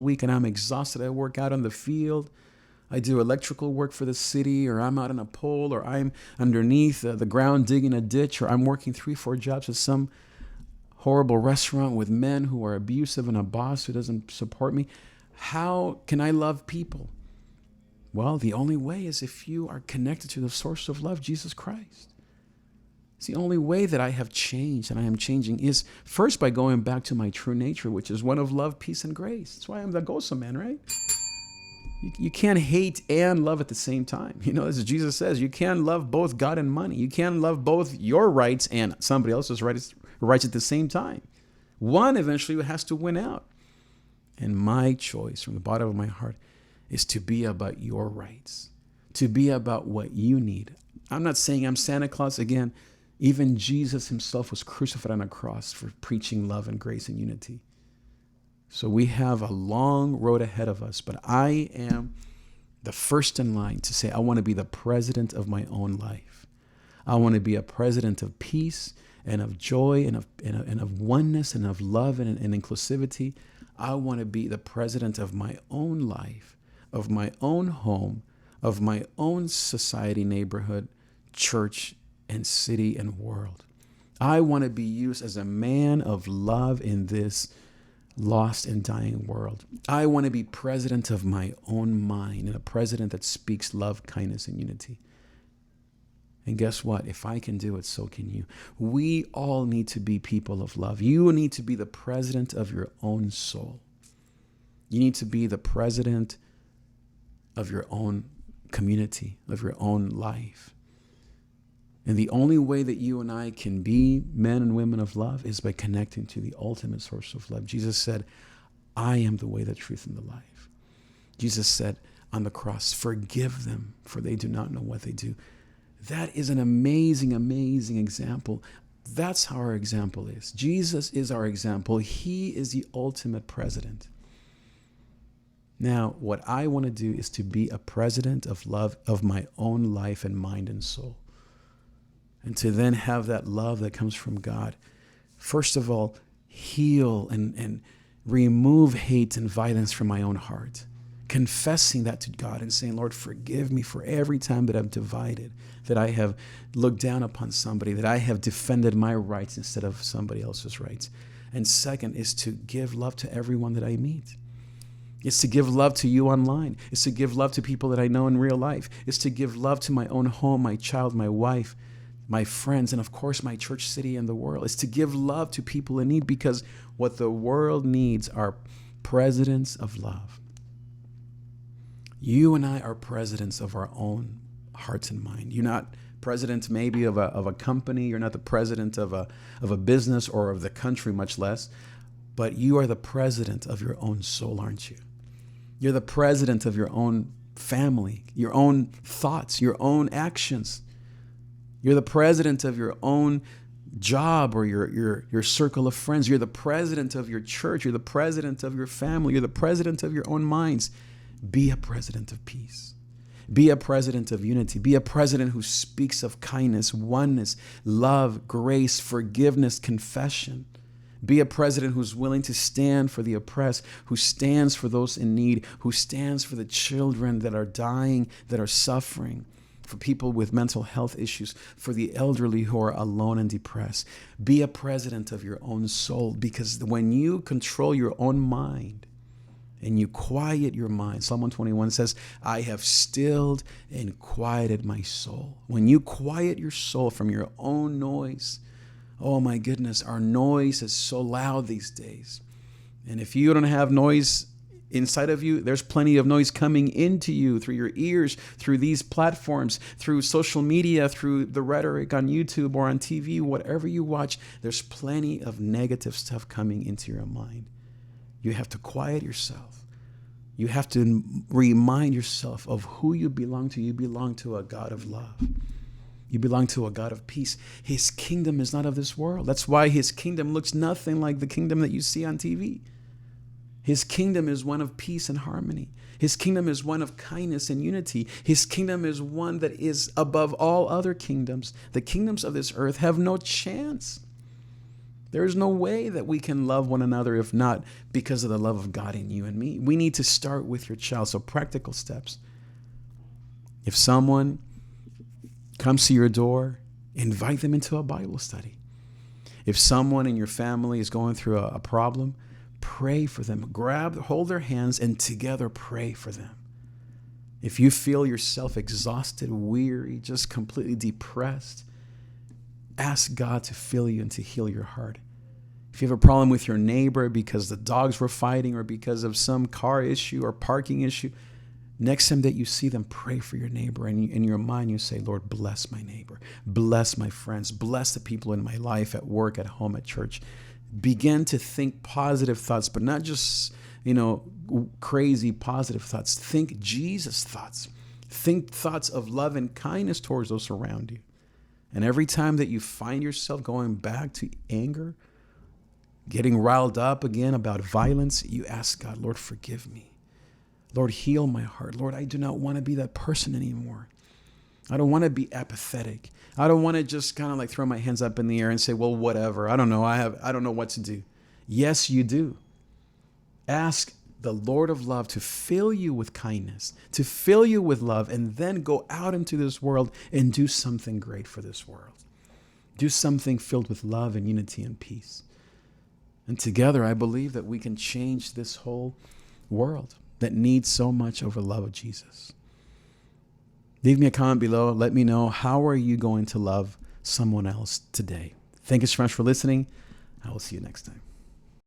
week and I'm exhausted. I work out on the field. I do electrical work for the city, or I'm out on a pole, or I'm underneath the ground digging a ditch, or I'm working 3, 4 jobs at some horrible restaurant with men who are abusive and a boss who doesn't support me. How can I love people? Well, the only way is if you are connected to the source of love, Jesus Christ. It's the only way that I have changed and I am changing is first by going back to my true nature, which is one of love, peace, and grace. That's why I'm the Gosa man, right? You can't hate and love at the same time. You know, as Jesus says, you can't love both God and money. You can't love both your rights and somebody else's rights at the same time. One eventually has to win out. And my choice from the bottom of my heart is to be about your rights, to be about what you need. I'm not saying I'm Santa Claus. Again, even Jesus himself was crucified on a cross for preaching love and grace and unity. So we have a long road ahead of us, but I am the first in line to say, I want to be the president of my own life. I want to be a president of peace and of joy and of oneness and of love and inclusivity. I want to be the president of my own life, of my own home, of my own society, neighborhood, church, and city and world. I want to be used as a man of love in this lost and dying world. I want to be president of my own mind and a president that speaks love, kindness, and unity. And guess what? If I can do it, so can you. We all need to be people of love. You need to be the president of your own soul. You need to be the president of your own community, of your own life. And the only way that you and I can be men and women of love is by connecting to the ultimate source of love. Jesus said, I am the way, the truth, and the life. Jesus said on the cross, forgive them, for they do not know what they do. That is an amazing, amazing example. That's how our example is. Jesus is our example. He is the ultimate president. Now, what I want to do is to be a president of love of my own life and mind and soul. And to then have that love that comes from God. First of all, heal and remove hate and violence from my own heart. Confessing that to God and saying, Lord, forgive me for every time that I've divided, that I have looked down upon somebody, that I have defended my rights instead of somebody else's rights. And second is to give love to everyone that I meet. It's to give love to you online. It's to give love to people that I know in real life. It's to give love to my own home, my child, my wife, my friends, and of course, my church, city, and the world. It's to give love to people in need, because what the world needs are presidents of love. You and I are presidents of our own hearts and mind. You're not president maybe of a company. You're not the president of a business or of the country, much less. But you are the president of your own soul, aren't you? You're the president of your own family, your own thoughts, your own actions. You're the president of your own job or your circle of friends. You're the president of your church. You're the president of your family. You're the president of your own minds. Be a president of peace. Be a president of unity. Be a president who speaks of kindness, oneness, love, grace, forgiveness, confession. Be a president who's willing to stand for the oppressed, who stands for those in need, who stands for the children that are dying, that are suffering, for people with mental health issues, for the elderly who are alone and depressed. Be a president of your own soul, because when you control your own mind and you quiet your mind, Psalm 121 says, I have stilled and quieted my soul. When you quiet your soul from your own noise, oh my goodness, our noise is so loud these days. And if you don't have noise inside of you, there's plenty of noise coming into you through your ears, through these platforms, through social media, through the rhetoric on YouTube or on TV, whatever you watch, there's plenty of negative stuff coming into your mind. You have to quiet yourself. You have to remind yourself of who you belong to. You belong to a God of love. You belong to a God of peace. His kingdom is not of this world. That's why his kingdom looks nothing like the kingdom that you see on TV. His kingdom is one of peace and harmony. His kingdom is one of kindness and unity. His kingdom is one that is above all other kingdoms. The kingdoms of this earth have no chance. There is no way that we can love one another if not because of the love of God in you and me. We need to start with your child. So practical steps. If someone comes to your door, invite them into a Bible study. If someone in your family is going through a problem, pray for them. Hold their hands, and together pray for them. If you feel yourself exhausted, weary, just completely depressed, ask God to fill you and to heal your heart. If you have a problem with your neighbor because the dogs were fighting or because of some car issue or parking issue, next time that you see them, pray for your neighbor. And in your mind, you say, Lord, bless my neighbor. Bless my friends. Bless the people in my life, at work, at home, at church. Begin to think positive thoughts, but not just, crazy positive thoughts. Think Jesus thoughts. Think thoughts of love and kindness towards those around you. And every time that you find yourself going back to anger, getting riled up again about violence, you ask God, Lord, forgive me. Lord, heal my heart. Lord, I do not want to be that person anymore. I don't want to be apathetic. I don't want to just kind of like throw my hands up in the air and say, well, whatever. I don't know. I don't know what to do. Yes, you do. Ask the Lord of love to fill you with kindness, to fill you with love, and then go out into this world and do something great for this world. Do something filled with love and unity and peace. And together, I believe that we can change this whole world that needs so much of the love of Jesus. Leave me a comment below. Let me know, how are you going to love someone else today? Thank you so much for listening. I will see you next time.